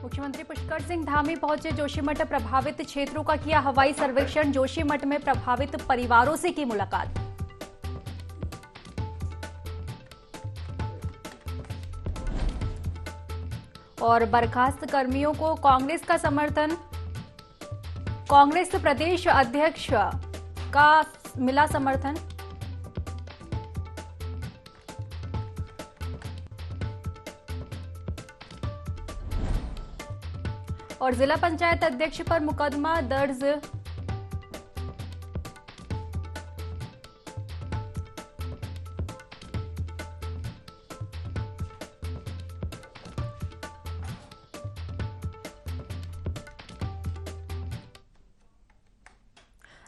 मुख्यमंत्री पुष्कर सिंह धामी पहुंचे जोशीमठ प्रभावित क्षेत्रों का किया हवाई सर्वेक्षण। जोशीमठ में प्रभावित परिवारों से की मुलाकात। और बर्खास्त कर्मियों को कांग्रेस का समर्थन। कांग्रेस प्रदेश अध्यक्ष का मिला समर्थन। और जिला पंचायत अध्यक्ष पर मुकदमा दर्ज।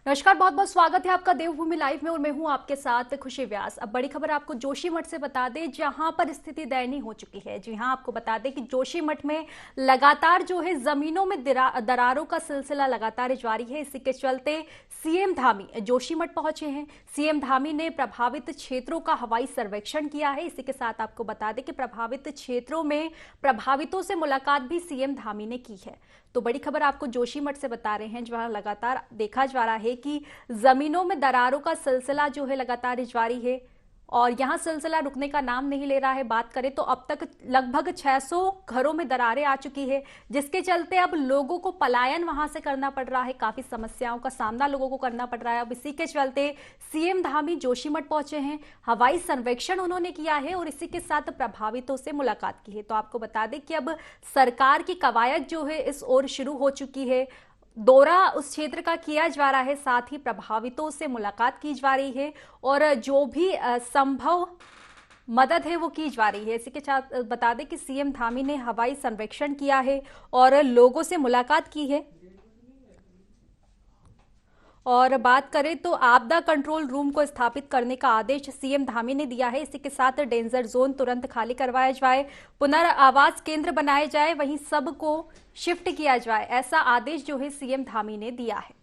नमस्कार, बहुत बहुत स्वागत है आपका देवभूमि लाइव में और मैं हूं आपके साथ खुशी व्यास। अब बड़ी खबर आपको जोशीमठ से बता दें, जहां पर स्थिति दयनीय हो चुकी है। जी हां, आपको बता दें कि जोशीमठ में लगातार जो है जमीनों में दरारों का सिलसिला लगातार जारी है। इसी के चलते सीएम धामी जोशीमठ पहुंचे हैं। सीएम धामी ने प्रभावित क्षेत्रों का हवाई सर्वेक्षण किया है। इसी के साथ आपको बता दें कि प्रभावित क्षेत्रों में प्रभावितों से मुलाकात भी सीएम धामी ने की है। तो बड़ी खबर आपको जोशीमठ से बता रहे हैं, जहां लगातार देखा जा रहा है कि जमीनों में दरारों का सिलसिला जो है लगातार जारी है और यहां सिलसिला रुकने का नाम नहीं ले रहा है। बात करें तो अब तक लगभग 600 घरों में दरारें आ चुकी है, जिसके चलते अब लोगों को पलायन वहां से करना पड़ रहा है। काफी समस्याओं का सामना लोगों को करना पड़ रहा है। अब इसी के चलते सीएम धामी जोशीमठ पहुंचे हैं। हवाई सर्वेक्षण उन्होंने किया है और इसी के साथ प्रभावितों से मुलाकात की है। तो आपको बता दें कि अब सरकार की कवायद जो है इस ओर शुरू हो चुकी है। दौरा उस क्षेत्र का किया जा रहा है, साथ ही प्रभावितों से मुलाकात की जा रही है और जो भी संभव मदद है वो की जा रही है। इसी के साथ बता दें कि सीएम धामी ने हवाई सर्वेक्षण किया है और लोगों से मुलाकात की है। और बात करें तो आपदा कंट्रोल रूम को स्थापित करने का आदेश सीएम धामी ने दिया है। इसी के साथ डेंजर जोन तुरंत खाली करवाया जाए, पुनर्वास केंद्र बनाए जाए, वहीं सबको शिफ्ट किया जाए, ऐसा आदेश जो है सीएम धामी ने दिया है।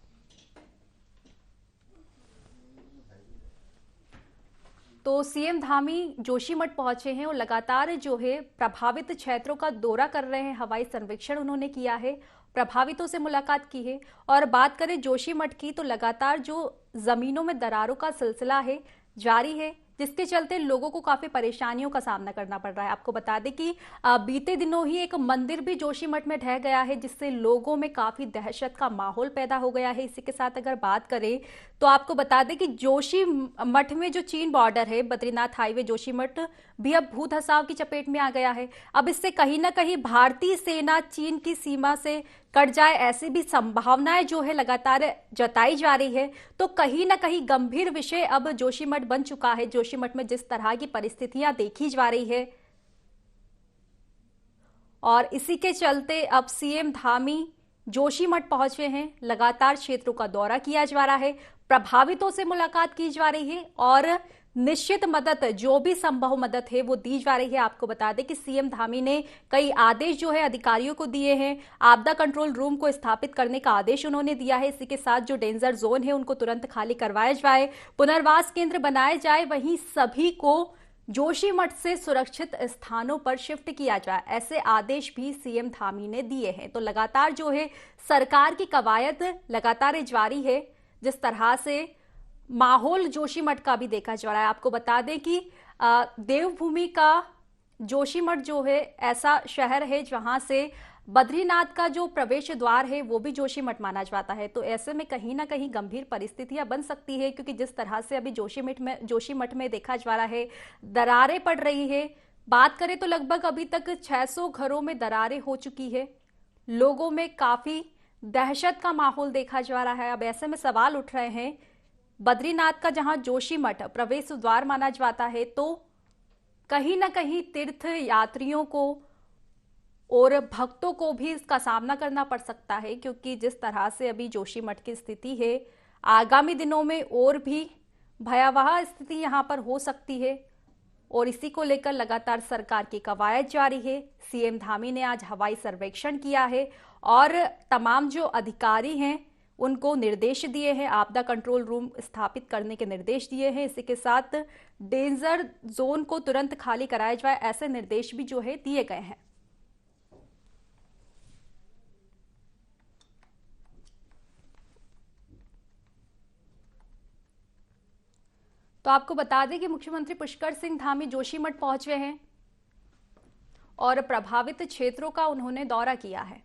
तो सीएम धामी जोशीमठ पहुंचे हैं और लगातार जो है प्रभावित क्षेत्रों का दौरा कर रहे हैं। हवाई सर्वेक्षण उन्होंने किया है, प्रभावितों से मुलाकात की है। और बात करें जोशीमठ की तो लगातार जो जमीनों में दरारों का सिलसिला है जारी है, जिसके चलते लोगों को काफी परेशानियों का सामना करना पड़ रहा है। आपको बता दें कि बीते दिनों ही एक मंदिर भी जोशीमठ में ढह गया है, जिससे लोगों में काफी दहशत का माहौल पैदा हो गया है। इसी के साथ अगर बात करें तो आपको बता दें कि जोशीमठ में जो चीन बॉर्डर है, बद्रीनाथ हाईवे जोशीमठ भी अब भू धसाव की चपेट में आ गया है। अब इससे कहीं ना कहीं भारतीय सेना चीन की सीमा से कट जाए, ऐसी भी संभावनाएं जो है लगातार जताई जा रही है। तो कहीं ना कहीं गंभीर विषय अब जोशीमठ बन चुका है। जोशीमठ में जिस तरह की परिस्थितियां देखी जा रही है और इसी के चलते अब सीएम धामी जोशीमठ पहुंचे हैं। लगातार क्षेत्रों का दौरा किया जा रहा है, प्रभावितों से मुलाकात की जा रही है और निश्चित मदद, जो भी संभव मदद है वो दी जा रही है। आपको बता दें कि सीएम धामी ने कई आदेश जो है अधिकारियों को दिए हैं। आपदा कंट्रोल रूम को स्थापित करने का आदेश उन्होंने दिया है। इसी के साथ जो डेंजर जोन है उनको तुरंत खाली करवाया जाए, पुनर्वास केंद्र बनाए जाए, वहीं सभी को जोशीमठ से सुरक्षित स्थानों पर शिफ्ट किया जाए, ऐसे आदेश भी सीएम धामी ने दिए हैं। तो लगातार जो है सरकार की कवायद लगातार जारी है। जिस तरह से माहौल जोशीमठ का भी देखा जा रहा है, आपको बता दें कि देवभूमि का जोशीमठ जो है ऐसा शहर है जहां से बद्रीनाथ का जो प्रवेश द्वार है वो भी जोशीमठ माना जाता है। तो ऐसे में कहीं ना कहीं गंभीर परिस्थितियां बन सकती है, क्योंकि जिस तरह से अभी जोशीमठ में देखा जा रहा है दरारें पड़ रही है। बात करें तो लगभग अभी तक 600 घरों में दरारें हो चुकी है। लोगों में काफी दहशत का माहौल देखा जा रहा है। अब ऐसे में सवाल उठ रहे हैं, बद्रीनाथ का जहां जोशीमठ प्रवेश द्वार माना जाता है, तो कहीं ना कहीं तीर्थ यात्रियों को और भक्तों को भी इसका सामना करना पड़ सकता है, क्योंकि जिस तरह से अभी जोशीमठ की स्थिति है, आगामी दिनों में और भी भयावह स्थिति यहां पर हो सकती है। और इसी को लेकर लगातार सरकार की कवायद जारी है। सीएम धामी ने आज हवाई सर्वेक्षण किया है और तमाम जो अधिकारी हैं उनको निर्देश दिए हैं, आपदा कंट्रोल रूम स्थापित करने के निर्देश दिए हैं। इसी के साथ डेंजर जोन को तुरंत खाली कराया जाए, ऐसे निर्देश भी जो है दिए गए हैं। तो आपको बता दें कि मुख्यमंत्री पुष्कर सिंह धामी जोशीमठ पहुंचे हैं और प्रभावित क्षेत्रों का उन्होंने दौरा किया है।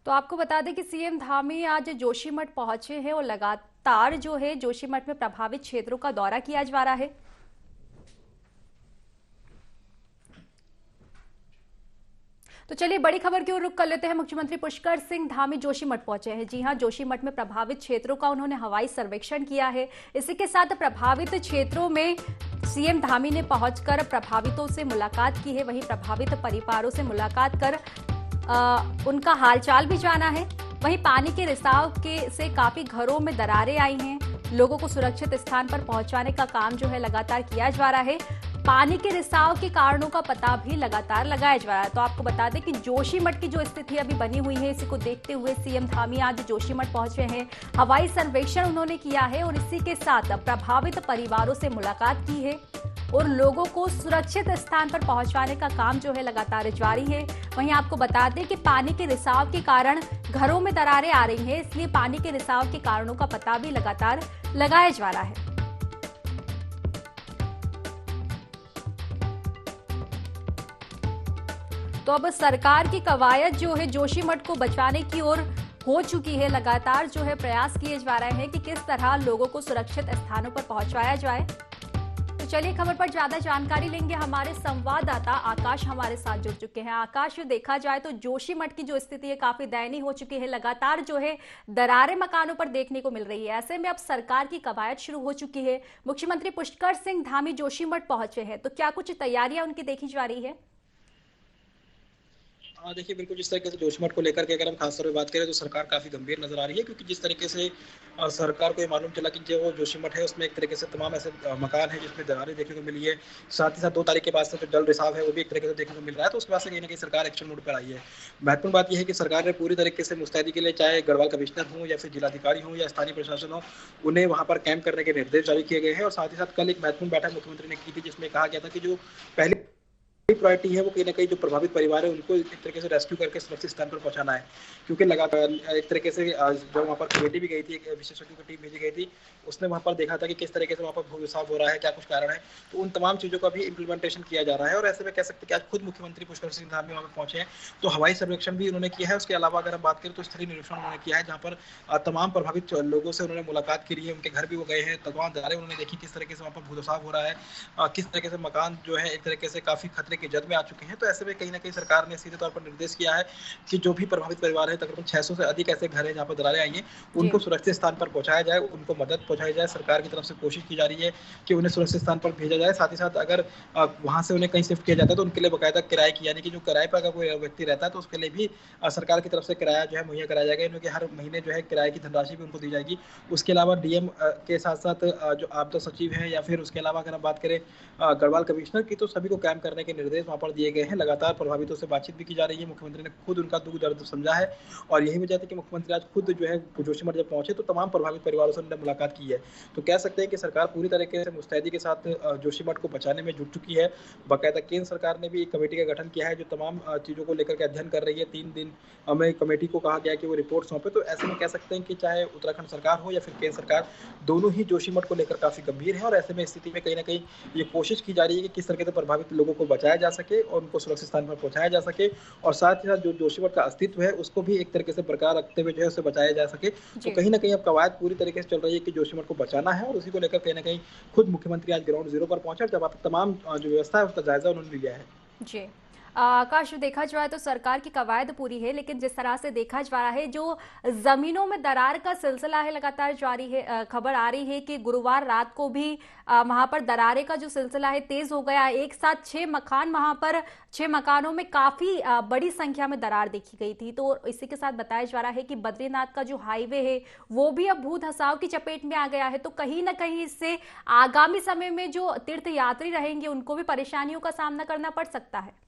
तो आपको बता दें कि सीएम धामी आज जोशीमठ पहुंचे हैं और लगातार जो है जोशीमठ में प्रभावित क्षेत्रों का दौरा किया जा रहा है। तो चलिए बड़ी खबर की ओर रुख कर लेते हैं। मुख्यमंत्री पुष्कर सिंह धामी जोशीमठ पहुंचे हैं। जी हां, जोशीमठ में प्रभावित क्षेत्रों का उन्होंने हवाई सर्वेक्षण किया है। इसी के साथ प्रभावित क्षेत्रों में सीएम धामी ने पहुंचकर प्रभावितों से मुलाकात की है। वहीं प्रभावित परिवारों से मुलाकात कर उनका हालचाल भी जाना है। वहीं पानी के रिसाव से काफी घरों में दरारें आई हैं। लोगों को सुरक्षित स्थान पर पहुंचाने का काम जो है लगातार किया जा रहा है। पानी के रिसाव के कारणों का पता भी लगातार लगाया जा रहा है। तो आपको बता दें कि जोशीमठ की जो स्थिति अभी बनी हुई है, इसी को देखते हुए सीएम धामी आज जोशीमठ पहुंचे हैं। हवाई सर्वेक्षण उन्होंने किया है और इसी के साथ प्रभावित परिवारों से मुलाकात की है और लोगों को सुरक्षित स्थान पर पहुंचाने का काम जो है लगातार जारी है। वहीं आपको बता दें कि पानी के रिसाव के कारण घरों में दरारें आ रही हैं, इसलिए पानी के रिसाव के कारणों का पता भी लगातार लगाया जा रहा है। तो अब सरकार की कवायद जो है जोशीमठ को बचाने की ओर हो चुकी है। लगातार जो है प्रयास किए जा रहे हैं कि किस तरह लोगों को सुरक्षित स्थानों पर पहुंचाया जाए। तो चलिए खबर पर ज्यादा जानकारी लेंगे। हमारे संवाददाता आकाश हमारे साथ जुड़ चुके हैं। आकाश, देखा जाए तो जोशीमठ की जो स्थिति है काफी दयनीय हो चुकी है। लगातार जो है दरारें मकानों पर देखने को मिल रही है। ऐसे में अब सरकार की कवायद शुरू हो चुकी है। मुख्यमंत्री पुष्कर सिंह धामी जोशीमठ पहुंचे हैं, तो क्या कुछ तैयारियां उनकी देखी जा रही है? हाँ, देखिए बिल्कुल जिस तरीके से जोशीमठ को लेकर के अगर हम खास तौर पे बात करें तो सरकार काफी गंभीर नजर आ रही है, क्योंकि जिस तरीके से सरकार को ये मालूम चला कि जो जोशीमठ है उसमें एक तरीके से तमाम ऐसे मकान है जिसमें दरारें देखने को मिली है। साथ ही साथ 2 तारीख के बाद से जो जल रिसाव है वो भी एक तरीके से देखने को मिल रहा है। तो उसके बाद से कहीं ना कहीं सरकार एक्शन मोड पर आई है। महत्वपूर्ण बात यह है कि सरकार ने पूरी तरीके से मुस्तैदी के लिए, चाहे गढ़वाल कमिश्नर हो या फिर जिलाधिकारी हो या स्थानीय प्रशासन हो, उन्हें वहां पर कैंप करने के निर्देश जारी किए गए हैं। और साथ ही साथ कल एक महत्वपूर्ण बैठक मुख्यमंत्री ने की थी जिसमें कहा गया था कि जो पहले प्रायोरिटी है वो कहीं ना कहीं जो प्रभावित परिवार है उनको एक तरीके से रेस्क्यू करके सुरक्षित स्थान पर पहुंचाना है। क्योंकि लगातार एक तरीके से जो वहाँ पर कमेटी भी गई थी, एक विशेषज्ञों की टीम भेजी गई थी, उसने वहाँ पर देखा था कि किस तरीके से वहाँ पर भू रिसाव हो रहा है, क्या कुछ कारण है। तो उन तमाम चीज़ों का भी इम्प्लीमेंटेशन किया जा रहा है। और ऐसे में कह सकते हैं कि आज खुद मुख्यमंत्री पुष्कर सिंह धामी वहाँ पर पहुंचे हैं, तो हवाई सर्वेक्षण भी उन्होंने किया है। उसके अलावा अगर हम बात करें तो स्थलीय निरीक्षण उन्होंने किया है, जहाँ पर तमाम प्रभावित लोगों से उन्होंने मुलाकात की है। उनके घर भी वो गए हैं, तमाम दरारें उन्होंने देखी, किस तरीके से वहाँ पर भू रिसाव हो रहा है, किस तरीके से मकान जो है एक तरीके से काफी खतरे की जद में आ चुके हैं। तो ऐसे में कहीं ना कहीं सरकार ने सीधे तौर पर निर्देश किया है कि जो भी प्रभावित परिवार है, तकरीबन 600 से अधिक ऐसे घर हैं जहाँ पर दरारें आई हैं, उनको सुरक्षित स्थान पर पहुंचाया जाए, उनको मदद पहुंचाई जाए। सरकार की तरफ से कोशिश की जा रही है कि उन्हें सुरक्षित स्थान पर भेजा जाए। साथ ही साथ अगर वहां से उन्हें कहीं शिफ्ट किया जाता है तो उनके लिए बाकायदा किराए की, यानी कि जो किराए पर अगर कोई व्यक्ति रहता है तो उसके लिए भी सरकार की तरफ से किराया जो है मुहैया कराया जाएगा। इनके हर महीने जो है किराए की धनराशि भी उनको दी जाएगी। उसके अलावा डीएम के साथ साथ जो आपदा सचिव है या फिर उसके अलावा अगर हम बात करें गढ़वाल कमिश्नर की, तो सभी को कैंप करने के निर्देश वहां पर दिए गए हैं। लगातार प्रभावितों से बातचीत भी की जा रही है। मुख्यमंत्री ने खुद उनका दुख दर्द समझा है और यही वजह थी कि मुख्यमंत्री आज खुद जो है जोशीमठ जब पहुंचे तो तमाम प्रभावित परिवारों से उन्होंने मुलाकात की है। तो कह सकते हैं कि सरकार पूरी तरीके से मुस्तैदी के साथ जोशीमठ को बचाने में जुट चुकी है। बाकायदा केंद्र सरकार ने भी एक कमेटी का गठन किया है जो तमाम चीजों को लेकर के अध्ययन कर रही है। 3 दिन हमें कमेटी को कहा गया कि वो रिपोर्ट सौंपे। तो ऐसे में कह सकते हैं कि चाहे उत्तराखंड सरकार हो या फिर केंद्र सरकार, दोनों ही जोशीमठ को लेकर काफी गंभीर है। और ऐसे में स्थिति में कहीं ना कहीं ये कोशिश की जा रही है कि किस तरीके से प्रभावित लोगों को बचाया जा सके और उनको सुरक्षित स्थान पर पहुंचाया जा सके, और साथ ही साथ जो जोशीमठ का अस्तित्व है उसको भी एक तरीके से बरकरार रखते हुए जो है उसे बचाया जा सके। तो कहीं ना कहीं अब कवायद पूरी तरीके से चल रही है कि जोशीमठ को बचाना है, और उसी को लेकर कहीं ना कहीं खुद मुख्यमंत्री आज ग्राउंड जीरो पर पहुंचे, जब आप तमाम जो व्यवस्था है उसका जायजा उन्होंने लिया है। जी आकाश, देखा जाए तो सरकार की कवायद पूरी है, लेकिन जिस तरह से देखा जा रहा है जो जमीनों में दरार का सिलसिला है लगातार जारी है। खबर आ रही है कि गुरुवार रात को भी वहां पर दरारे का जो सिलसिला है तेज हो गया। एक साथ 6 मकान, वहां पर 6 मकानों में काफी बड़ी संख्या में दरार देखी गई थी। तो इसी के साथ बताया जा रहा है कि बद्रीनाथ का जो हाईवे है वो भी अब भू धसाव की चपेट में आ गया है। तो कहीं ना कहीं इससे आगामी समय में जो तीर्थ यात्री रहेंगे उनको भी परेशानियों का सामना करना पड़ सकता है।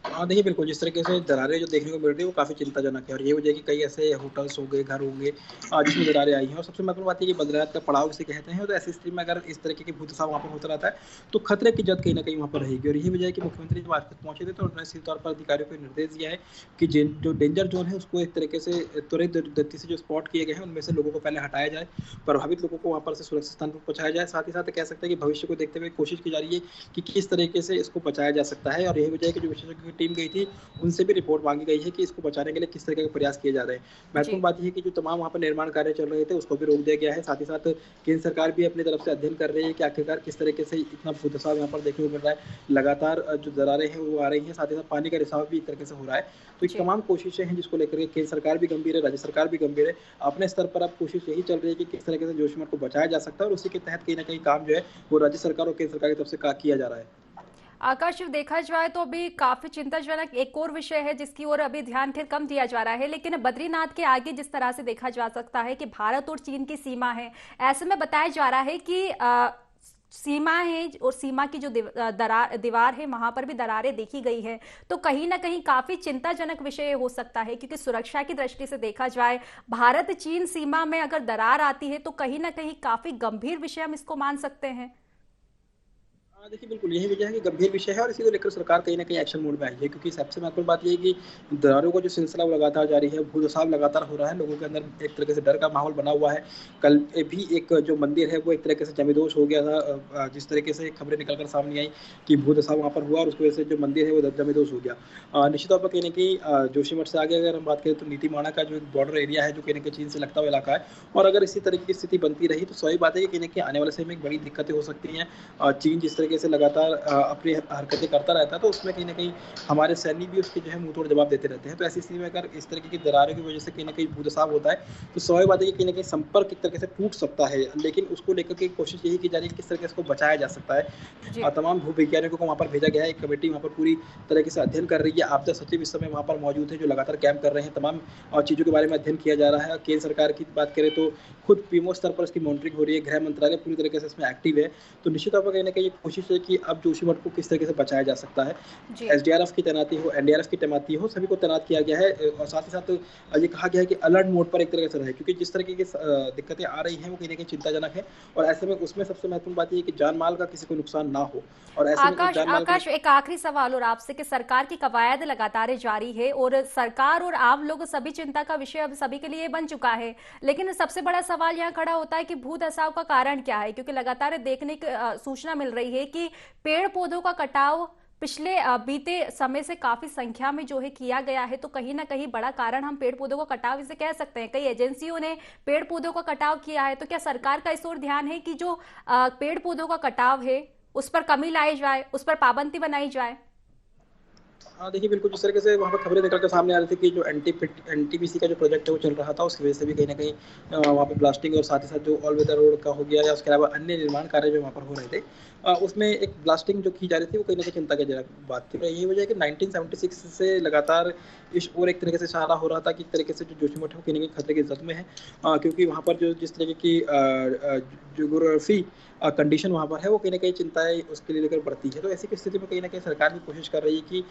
हाँ, देखिए बिल्कुल, जिस तरीके से दरारें जो देखने को मिल रही है वो काफ़ी चिंताजनक है और ये वजह है कि कई ऐसे होटल्स हो गए, घर होंगे जिसमें दरारें आई हैं और सबसे महत्वपूर्ण बात ये है कि बद्रीनाथ का पड़ाव जिसे कहते हैं, तो ऐसी स्थिति में अगर इस तरीके की भूदशा वहाँ पर होता रहता है, तो खतरे की जद कहीं न कहीं वहाँ पर रहेगी और यही वजह है कि मुख्यमंत्री जब आज तक पहुँचे थे तो उन्होंने सीधे तौर पर अधिकारियों को निर्देश दिया है कि जिन जो डेंजर ज़ोन है उसको एक तरीके से त्वरित गति से जो स्पॉट किए गए हैं, उनमें से लोगों को पहले हटाया जाए, प्रभावित लोगों को वहाँ पर से सुरक्षित स्थान पर पहुँचाया जाए। साथ ही साथ कह सकते हैं कि भविष्य को देखते हुए कोशिश की जा रही है कि किस तरीके से इसको बचाया जा सकता है और यही वजह है कि जो विशेषज्ञों की टीम गई थी, उनसे भी रिपोर्ट माँगी गई है कि इसको बचाने के लिए किस तरीके के प्रयास किए जा रहे हैं। महत्वपूर्ण जी। बात ये है कि जो तमाम वहाँ पर निर्माण कार्य चल रहे थे, उसको भी रोक दिया गया है। साथ ही साथ केंद्र सरकार भी अपनी तरफ से अध्ययन कर रही है कि आखिरकार किस तरीके से इतना भूदसाव यहाँ पर देखने को मिल रहा है। लगातार जो दरारें हैं वो आ रही हैं, साथ ही साथ पानी का रिसाव भी एक तरीके से हो रहा है। तो ये जी। तमाम कोशिशें हैं जिसको लेकर के केंद्र सरकार भी गंभीर है, राज्य सरकार भी गंभीर है। अपने स्तर पर अब कोशिश यही चल रही है कि किस तरीके से जोशीमठ को बचाया जा सकता है और उसी के तहत कहीं न कहीं काम जो है वो राज्य सरकार और केंद्र सरकार की तरफ से का किया जा रहा है। आकाश, देखा जाए तो अभी काफी चिंताजनक एक और विषय है जिसकी ओर अभी ध्यान खैर कम दिया जा रहा है, लेकिन बद्रीनाथ के आगे जिस तरह से देखा जा सकता है कि भारत और चीन की सीमा है, ऐसे में बताया जा रहा है कि सीमा है और सीमा की जो दीवार है वहां पर भी दरारें देखी गई है। तो कहीं ना कहीं काफी चिंताजनक विषय हो सकता है, क्योंकि सुरक्षा की दृष्टि से देखा जाए भारत चीन सीमा में अगर दरार आती है तो कहीं ना कहीं काफी गंभीर विषय हम इसको मान सकते हैं। हाँ, देखिए बिल्कुल यही वजह है कि गंभीर विषय है और इसी को लेकर सरकार कहीं न कहीं एक्शन मोड में आई है क्योंकि सबसे महत्वपूर्ण बात ये है कि दरारों का जो सिलसिला वो लगातार जारी है, भूदसाव लगातार हो रहा है, लोगों के अंदर एक तरीके से डर का माहौल बना हुआ है। कल भी एक जो मंदिर है वो एक तरीके से जमींदोज़ हो गया था जिस तरीके से खबरें निकल कर सामने आई कि भूदसाव वहाँ पर हुआ और उसकी वजह से जो मंदिर है वो जमींदोज़ हो गया। निश्चित तौर पर कहीं न कहीं जोशीमठ से आगे अगर हम बात करें तो नीतीमाणा का जो एक बॉर्डर एरिया है जो कहीं न कहीं चीन से लगता हुआ इलाका है और अगर इसी तरह की स्थिति बनती रही तो स्वाभाविक बात है कि कहीं न कहीं आने वाले समय में एक बड़ी दिक्कतें हो सकती हैं। चीन जिस तरीके से लगातार अपनी हरकतें करता रहता है, तो उसमें कहीं न कहीं हमारे सैन्य भी उसके जो है मुँह तोड़ जवाब देते रहते हैं। तो ऐसी स्थिति में अगर इस तरीके की दरारों की वजह से कहीं न कहीं भूदसाव होता है, तो स्वाभाविक बात है कि कहीं न कहीं संपर्क एक तरीके से टूट सकता है। लेकिन उसको लेकर के कोशिश यही की जा रही है कि किस तरीके से इसको बचाया जा सकता है। जी। तमाम भूवैज्ञानिकों को वहाँ पर भेजा गया है, एक कमेटी वहाँ पर पूरी तरीके से अध्ययन कर रही है। आपदा सचिव इस समय वहाँ पर मौजूद है, जो लगातार कैंप कर रहे हैं। तमाम चीज़ों के बारे में अध्ययन किया जा रहा है। केंद्र सरकार की बात करें तो खुद पीएमओ स्तर पर इसकी मॉनिटरिंग हो रही है। गृह मंत्रालय पूरी तरीके से इसमें एक्टिव है। तो निश्चित तौर पर कहीं न कहीं ये कोशिश है कि अब जोशीमठ को किस तरीके से बचाया जा सकता है। जी। एसडीआरएफ की तैनाती हो, एनडीआरएफ की तैनाती हो, सभी को तैनात किया गया है और साथ ही साथ ये कहा गया है कि अलर्ट मोड पर एक तरीके से रहे क्योंकि जिस तरीके की दिक्कतें आ रही हैं वो कहीं न कहीं चिंताजनक है और ऐसे में उसमें सबसे महत्वपूर्ण बात ये है कि जान-माल का किसी को नुकसान ना हो और ऐसे में इस आकाश जान-माल के आकाश एक आखिरी सवाल और आपसे कि सरकार की कवायद लगातार जारी है और सरकार और आम लोग सभी चिंता का विषय अब सभी के लिए बन चुका है, लेकिन सबसे बड़ा सवाल यहाँ खड़ा होता है कि भूदसाव का कारण क्या है, क्योंकि लगातार देखने की सूचना मिल रही है कि पेड़ पौधों का कटाव पिछले बीते समय से काफी संख्या में जो है किया गया है। तो कहीं ना कहीं बड़ा कारण हम पेड़ पौधों का कटाव इसे कह सकते हैं। कई एजेंसियों ने पेड़ पौधों का कटाव किया है, तो क्या सरकार का इस ओर ध्यान है कि जो पेड़ पौधों का कटाव है उस पर कमी लाई जाए, उस पर पाबंदी बनाई जाए? हाँ, देखिए बिल्कुल जिस तरीके से वहाँ पे खबरें निकल के सामने आ रही थी कि जो एनटीपीसी का जो प्रोजेक्ट है वो चल रहा था, उसकी वजह से भी कहीं न कहीं वहाँ पे ब्लास्टिंग और साथ ही साथ जो ऑल वेदर रोड का हो गया या उसके अलावा अन्य निर्माण कार्य जो वहाँ पर हो रहे थे उसमें एक ब्लास्टिंग जो की जा रही थी वो कहीं न कहीं चिंता की जनक बात थी। और यही वजह है कि 1976 से लगातार इस ओर एक तरीके से इशारा हो रहा था कि एक तरीके से जो जोशीमठ है वो कहीं न कहीं खतरे की ज़द में है। क्योंकि वहाँ पर जो जिस तरीके की ज्योग्राफी कंडीशन वहाँ पर है वो कहीं न कहीं चिंताएँ उसके लिए लेकर बढ़ती है। तो ऐसी की स्थिति में कहीं न कहीं सरकार भी कोशिश कर रही है कि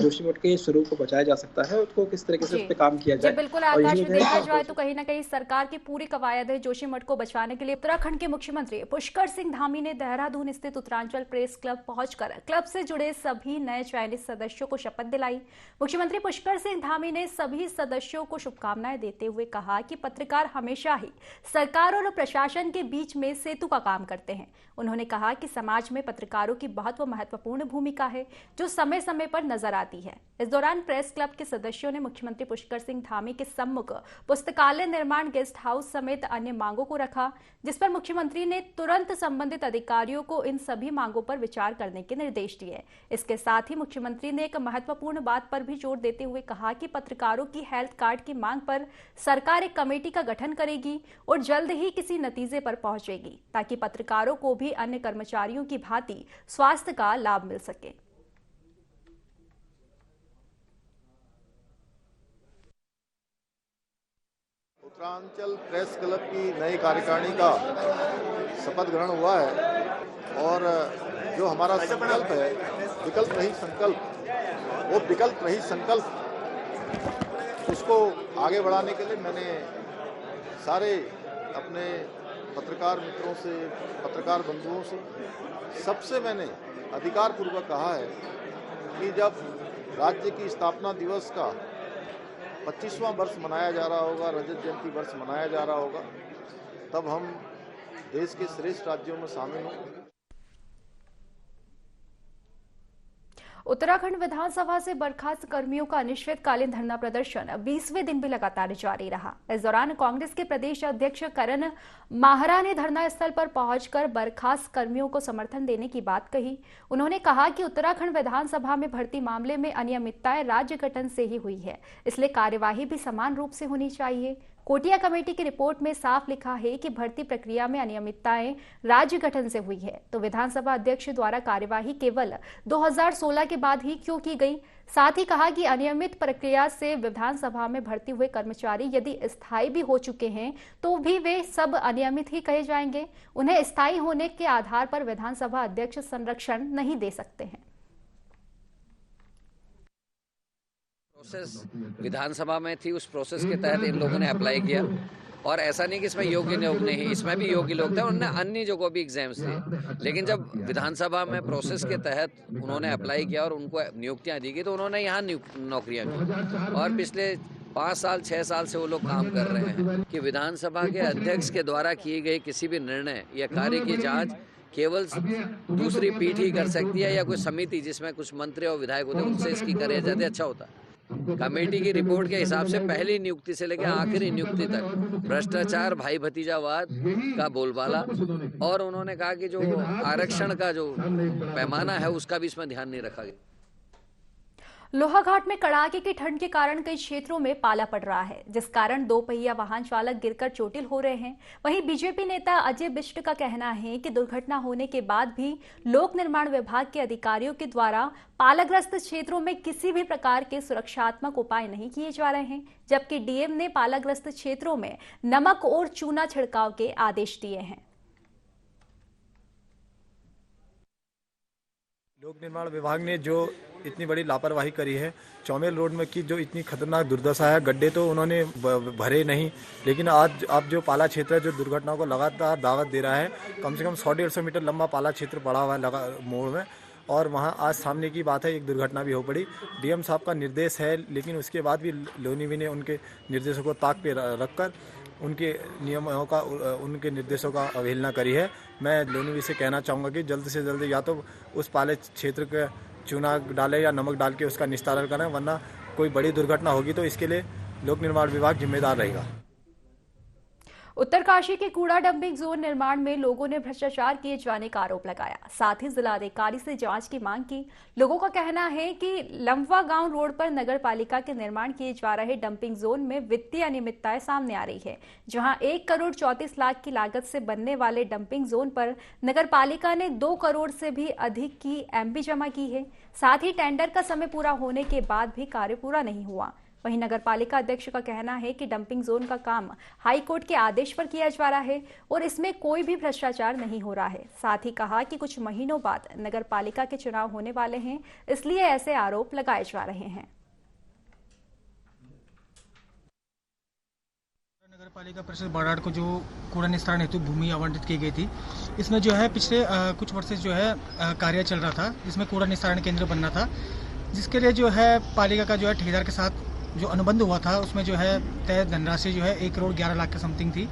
जोशीमठ के स्वरूप को बचाया जा सकता है, उसको किस तरीके से जी। उस पे काम किया जी जाए बिल्कुल और यही आकाश, वजह देखा है जाए तो कि कहीं न कहीं सरकार की पूरी कवायद है जोशीमठ को बचाने के लिए। उत्तराखंड के मुख्यमंत्री पुष्कर सिंह धामी ने देहरादून स्थित उत्तरांचल प्रेस क्लब पहुंचकर क्लब से जुड़े सभी नए चयनित सदस्यों को शपथ दिलाई। मुख्यमंत्री पुष्कर सिंह धामी ने सभी सदस्यों को शुभकामनाएं देते हुए कहा कि पत्रकार हमेशा ही सरकार और प्रशासन के बीच में सेतु का काम करते हैं। उन्होंने कहा कि समाज में पत्रकारों की बहुत महत्वपूर्ण भूमिका है जो समय समय पर नजर आती है। इस दौरान प्रेस क्लब के सदस्यों ने मुख्यमंत्री पुष्कर सिंह धामी के सम्मुख पुस्तकालय निर्माण, गेस्ट हाउस समेत अन्य मांगों को रखा, जिस पर मुख्यमंत्री ने तुरंत संबंधित अधिकारियों को इन सभी मांगों पर विचार करने के निर्देश दिए। इसके साथ ही मुख्यमंत्री ने एक महत्वपूर्ण बात पर भी जोर देते हुए कहा कि पत्रकारों की हेल्थ कार्ड की मांग पर सरकार एक कमेटी का गठन करेगी और जल्द ही किसी नतीजे पर पहुंचेगी ताकि पत्रकारों को भी अन्य कर्मचारियों की भांति स्वास्थ्य का लाभ मिल सके। उत्तरांचल प्रेस क्लब की नई कार्यकारिणी का शपथ ग्रहण हुआ है और जो हमारा संकल्प है, विकल्प नहीं संकल्प, वो विकल्प नहीं संकल्प, उसको आगे बढ़ाने के लिए मैंने सारे अपने पत्रकार मित्रों से, पत्रकार बंधुओं से, सबसे मैंने अधिकारपूर्वक कहा है कि जब राज्य की स्थापना दिवस का 25वां वर्ष मनाया जा रहा होगा, रजत जयंती वर्ष मनाया जा रहा होगा, तब हम देश के श्रेष्ठ राज्यों में शामिल हों। उत्तराखंड विधानसभा से बर्खास्त कर्मियों का अनिश्चितकालीन धरना प्रदर्शन 20वें दिन भी लगातार जारी रहा। इस दौरान कांग्रेस के प्रदेश अध्यक्ष करण माहरा ने धरना स्थल पर पहुंचकर बर्खास्त कर्मियों को समर्थन देने की बात कही। उन्होंने कहा कि उत्तराखंड विधानसभा में भर्ती मामले में अनियमितताएं राज्य गठन से ही हुई है, इसलिए कार्यवाही भी समान रूप से होनी चाहिए। कोटिया कमेटी की रिपोर्ट में साफ लिखा है कि भर्ती प्रक्रिया में अनियमितताएं राज्य गठन से हुई है, तो विधानसभा अध्यक्ष द्वारा कार्यवाही केवल 2016 के बाद ही क्यों की गई। साथ ही कहा कि अनियमित प्रक्रिया से विधानसभा में भर्ती हुए कर्मचारी यदि स्थायी भी हो चुके हैं तो भी वे सब अनियमित ही कहे जाएंगे। उन्हें स्थायी होने के आधार पर विधानसभा अध्यक्ष संरक्षण नहीं दे सकते हैं। प्रोसेस विधानसभा में थी, उस प्रोसेस के तहत इन लोगों ने अप्लाई किया और ऐसा नहीं कि इसमें योग्य लोग नहीं, इसमें भी योग्य लोग थे, उन्होंने अन्य जगहों भी एग्जाम्स थे, लेकिन जब विधानसभा में प्रोसेस के तहत उन्होंने अप्लाई किया और उनको नियुक्तियां दी गई तो उन्होंने यहाँ नौकरियां की और पिछले 5 साल 6 साल से वो लोग काम कर रहे हैं कि विधानसभा के अध्यक्ष के द्वारा किए गए किसी भी निर्णय या कार्य की जाँच केवल दूसरी पीठ ही कर सकती है या कोई समिति जिसमें कुछ मंत्री और विधायक होते हैं उनसे इसकी करे जाते अच्छा होता है। कमेटी की रिपोर्ट के हिसाब से पहली नियुक्ति से लेकर आखिरी नियुक्ति तक भ्रष्टाचार, भाई भतीजावाद का बोलबाला और उन्होंने कहा कि जो आरक्षण का जो पैमाना है उसका भी इसमें ध्यान नहीं रखा गया। लोहाघाट में कड़ाके की ठंड के कारण कई क्षेत्रों में पाला पड़ रहा है, जिस कारण 2 पहिया वाहन चालक गिरकर चोटिल हो रहे हैं। वहीं बीजेपी नेता अजय बिष्ट का कहना है कि दुर्घटना होने के बाद भी लोक निर्माण विभाग के अधिकारियों के द्वारा पालाग्रस्त क्षेत्रों में किसी भी प्रकार के सुरक्षात्मक उपाय नहीं किए जा रहे हैं, जबकि डीएम ने पालाग्रस्त क्षेत्रों में नमक और चूना छिड़काव के आदेश दिए हैं। लोक निर्माण विभाग ने जो इतनी बड़ी लापरवाही करी है, चौमेल रोड में की जो इतनी खतरनाक दुर्दशा है, गड्ढे तो उन्होंने भरे नहीं, लेकिन आज अब जो पाला क्षेत्र है जो दुर्घटनाओं को लगातार दावत दे रहा है, कम से कम 100-150 मीटर लंबा पाला क्षेत्र पड़ा हुआ है मोड़ में, और वहां आज सामने की बात है एक दुर्घटना भी हो पड़ी। डीएम साहब का निर्देश है, लेकिन उसके बाद भी लोनीवी ने उनके निर्देशों को ताक पे रखकर उनके नियमों का, उनके निर्देशों का अवहेलना करी है। मैं लोनीवी से कहना चाहूँगा कि जल्द से जल्द या तो उस पाले क्षेत्र के चूना डाले या नमक डाल के उसका निस्तारण करें, वरना कोई बड़ी दुर्घटना होगी तो इसके लिए लोक निर्माण विभाग जिम्मेदार रहेगा। उत्तरकाशी के कूड़ा डंपिंग जोन निर्माण में लोगों ने भ्रष्टाचार किए जाने का आरोप लगाया, साथ ही जिलाधिकारी से जांच की मांग की। लोगों का कहना है कि लंबवा गांव रोड पर नगर पालिका के निर्माण किए जा रहे डंपिंग जोन में वित्तीय अनियमितताएं सामने आ रही है, जहां 1 करोड़ 34 लाख की लागत से बनने वाले डंपिंग जोन पर नगर पालिका ने 2 करोड़ से भी अधिक की एमपी जमा की है। साथ ही टेंडर का समय पूरा होने के बाद भी कार्य पूरा नहीं हुआ। वहीं नगरपालिका अध्यक्ष का कहना है कि डंपिंग जोन का काम हाई कोर्ट के आदेश पर किया जा रहा है और इसमें कोई भी भ्रष्टाचार नहीं हो रहा है। साथ ही कहा कि कुछ महीनों बाद नगरपालिका के चुनाव होने वाले हैं, इसलिए ऐसे आरोप लगाए जा रहे हैं। नगरपालिका परिषद बाड़ाड़ को जो कूड़ा निस्तारण हेतु भूमि आवंटित की गई थी, इसमें जो है पिछले कुछ वर्ष से जो है कार्य चल रहा था, जिसमें कूड़ा निस्तारण केंद्र बनना था, जिसके लिए जो है पालिका का जो है ठेकेदार के साथ जो अनुबंध हुआ था उसमें जो है तय धनराशि जो है 1 करोड़ 11 लाख के समथिंग थी।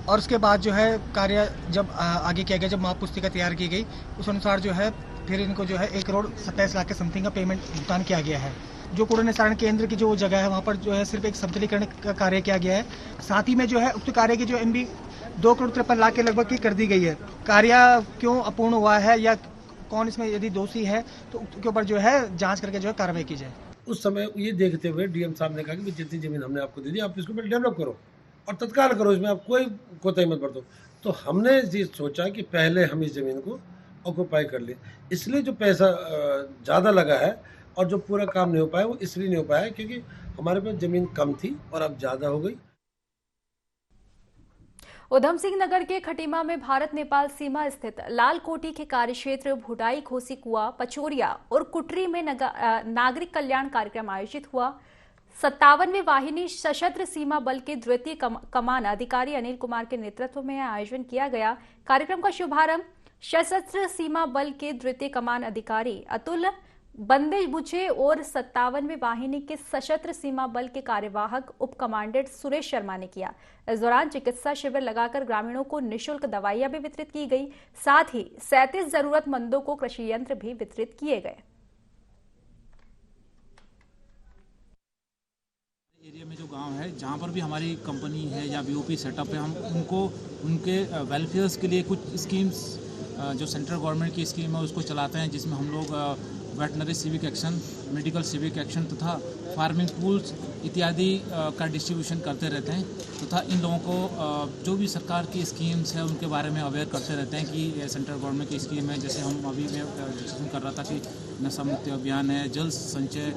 और उसके बाद जो है कार्य जब आगे किया गया, जब माप पुस्तिका तैयार की गई, उस अनुसार जो है फिर इनको जो है 1 करोड़ 27 लाख के समथिंग का पेमेंट भुगतान किया गया है। जो कूड़ा निस्तारण केंद्र की जो जगह है वहाँ पर जो है सिर्फ एक समतलीकरण का कार्य किया गया है। साथ ही में जो है उक्त कार्य की जो एमबी 2 करोड़ 53 लाख के लगभग की कर दी गई है। कार्य क्यों अपूर्ण हुआ है या कौन इसमें यदि दोषी है तो उसके ऊपर जो है जांच करके जो है कार्रवाई की जाए। उस समय ये देखते हुए डीएम साहब ने कहा कि जितनी जमीन हमने आपको दे दी, आप इसको डेवलप करो और तत्काल करो, इसमें आप कोई कोताही मत बरतो। तो हमने ये सोचा कि पहले हम इस जमीन को ऑक्यूपाई कर लें, इसलिए जो पैसा ज़्यादा लगा है और जो पूरा काम नहीं हो पाया वो इसलिए नहीं हो पाया क्योंकि हमारे पास ज़मीन कम थी और अब ज़्यादा हो गई। उधम सिंह नगर के खटीमा में भारत नेपाल सीमा स्थित लाल कोठी के कार्यक्षेत्र भुटाई खोसी कुआ पचोरिया और कुटरी में नागरिक कल्याण कार्यक्रम आयोजित हुआ। 57वीं वाहिनी सशस्त्र सीमा बल के द्वितीय कमान अधिकारी अनिल कुमार के नेतृत्व में आयोजन किया गया। कार्यक्रम का शुभारंभ सशस्त्र सीमा बल के द्वितीय कमान अधिकारी अतुल बंदेज बुझे और 57वीं वाहिनी के सशस्त्र सीमा बल के कार्यवाहक उप कमांडेंट सुरेश शर्मा ने किया। इस दौरान चिकित्सा शिविर लगाकर ग्रामीणों को निःशुल्क दवाइयां भी वितरित की गई। साथ ही 37 जरूरतमंदों को कृषि यंत्र भी वितरित किए गए। एरिया में जो गांव है जहां पर भी हमारी कंपनी है या बीओपी सेटअप है, हम उनको उनके वेलफेयर्स के लिए कुछ स्कीम्स जो सेंट्रल गवर्नमेंट की स्कीम है उसको चलाते हैं, जिसमें हम लोग veterinary civic action, medical civic action तथा फार्मिंग टूल्स इत्यादि का डिस्ट्रीब्यूशन करते रहते हैं तथा इन लोगों को जो भी सरकार की स्कीम्स है उनके बारे में अवेयर करते रहते हैं कि ये सेंट्रल गवर्नमेंट की स्कीम है। जैसे हम अभी मैं डिस्कशन कर रहा था कि नशा मुक्ति अभियान है, जल संचय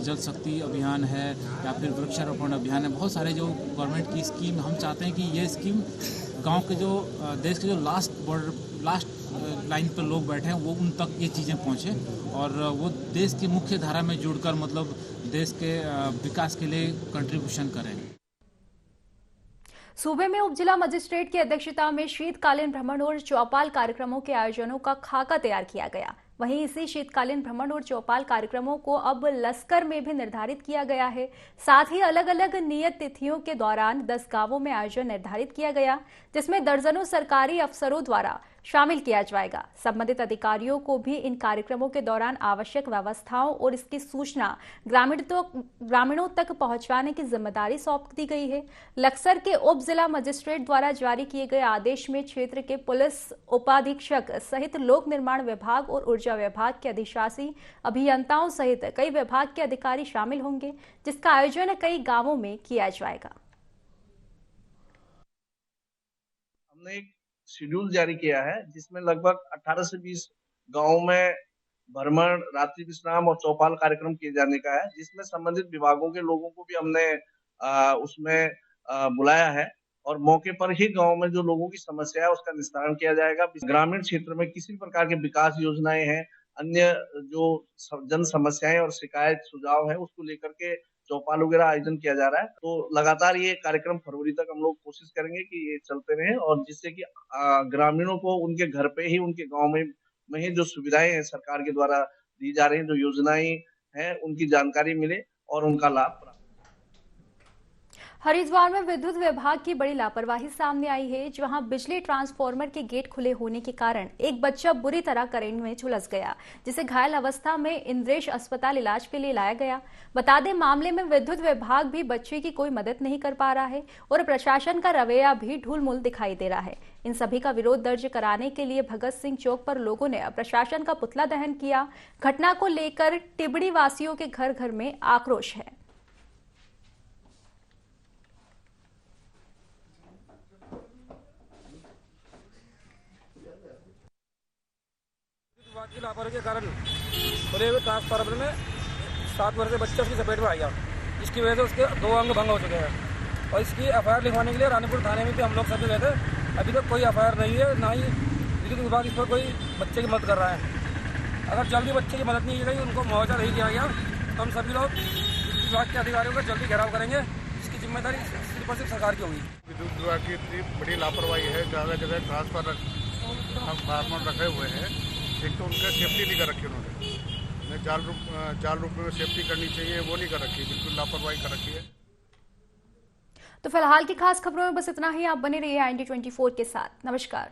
जल शक्ति अभियान है या फिर वृक्षारोपण अभियान है। बहुत सारे जो गवर्नमेंट की स्कीम हम चाहते हैं कि ये स्कीम गांव के जो देश के जो लास्ट लाइन पर लोग बैठे हैं वो उन तक ये चीज़ें पहुँचे और वो देश की मुख्य धारा में जुड़कर मतलब देश के विकास के लिए कंट्रीब्यूशन करें। सूबे में उप जिला मजिस्ट्रेट की अध्यक्षता में शीतकालीन भ्रमण और चौपाल कार्यक्रमों के आयोजनों का खाका तैयार किया गया। वहीं इसी शीतकालीन भ्रमण और चौपाल कार्यक्रमों को अब लश्कर में भी निर्धारित किया गया है। साथ ही अलग अलग नियत तिथियों के दौरान 10 गांवों में आयोजन निर्धारित किया गया, जिसमें दर्जनों सरकारी अफसरों द्वारा शामिल किया जाएगा। संबंधित अधिकारियों को भी इन कार्यक्रमों के दौरान आवश्यक व्यवस्थाओं और इसकी सूचना ग्रामीणों तक पहुंचाने की जिम्मेदारी सौंप दी गई है। लक्सर के उप जिला मजिस्ट्रेट द्वारा जारी किए गए आदेश में क्षेत्र के पुलिस उपाधीक्षक सहित लोक निर्माण विभाग और ऊर्जा विभाग के अधिशासी अभियंताओं सहित कई विभाग के अधिकारी शामिल होंगे, जिसका आयोजन कई गांवों में किया जाएगा। हमने एक शेड्यूल जारी किया है जिसमें लगभग 18 से 20 गांवों में भ्रमण, रात्रि विश्राम और चौपाल कार्यक्रम किए जाने का है, जिसमें संबंधित विभागों के लोगों को भी हमने उसमें बुलाया है और मौके पर ही गांव में जो लोगों की समस्या है उसका निस्तारण किया जाएगा। ग्रामीण क्षेत्र में किसी प्रकार की विकास योजनाएं हैं, अन्य जो जन समस्याएं और शिकायत सुझाव है उसको लेकर के चौपाल वगैरह आयोजन किया जा रहा है। तो लगातार ये कार्यक्रम फरवरी तक हम लोग कोशिश करेंगे कि ये चलते रहे और जिससे कि ग्रामीणों को उनके घर पे ही, उनके गांव में ही जो सुविधाएं हैं सरकार के द्वारा दी जा रही हैं, जो योजनाएं हैं उनकी जानकारी मिले और उनका लाभ प्राप्त। हरिद्वार में विद्युत विभाग की बड़ी लापरवाही सामने आई है, जहां बिजली ट्रांसफार्मर के गेट खुले होने के कारण एक बच्चा बुरी तरह करंट में झुलस गया, जिसे घायल अवस्था में इंद्रेश अस्पताल इलाज के लिए लाया गया। बता दें, मामले में विद्युत विभाग भी बच्चे की कोई मदद नहीं कर पा रहा है और प्रशासन का रवैया भी ढूलमुल दिखाई दे रहा है। इन सभी का विरोध दर्ज कराने के लिए भगत सिंह चौक पर लोगों ने प्रशासन का पुतला दहन किया। घटना को लेकर टिबड़ी वासियों के घर घर में आक्रोश है। की लापरवाही के कारण खुले हुए ट्रांसफार्मर में 7 वर्ष के बच्चा उसकी चपेट में आ गया, जिसकी वजह से उसके 2 अंग भंग हो चुके हैं और इसकी एफआईआर लिखवाने के लिए रानीपुर थाने में भी हम लोग सभी गए थे। अभी तक कोई एफआईआर नहीं है, ना ही विद्युत विभाग इस पर कोई बच्चे की मदद कर रहा है। अगर जल्दी बच्चे की मदद नहीं की गई, उनको मुआवजा नहीं किया गया, तो हम सभी लोग विद्युत विभाग के अधिकारियों का जल्दी घेराव करेंगे। इसकी जिम्मेदारी सिर्फ और सिर्फ सरकार की होगी। विद्युत विभाग की इतनी बड़ी लापरवाही है, जगह जगह ट्रांसफार्मर रखे हुए हैं। एक तो उनका सेफ्टी नहीं कर रखी उन्होंने, जाल रूप में सेफ्टी करनी चाहिए वो नहीं कर रखी, बिल्कुल लापरवाही कर रखी है। तो फिलहाल की खास खबरों में बस इतना ही। आप बने रहिए IND24 के साथ। नमस्कार।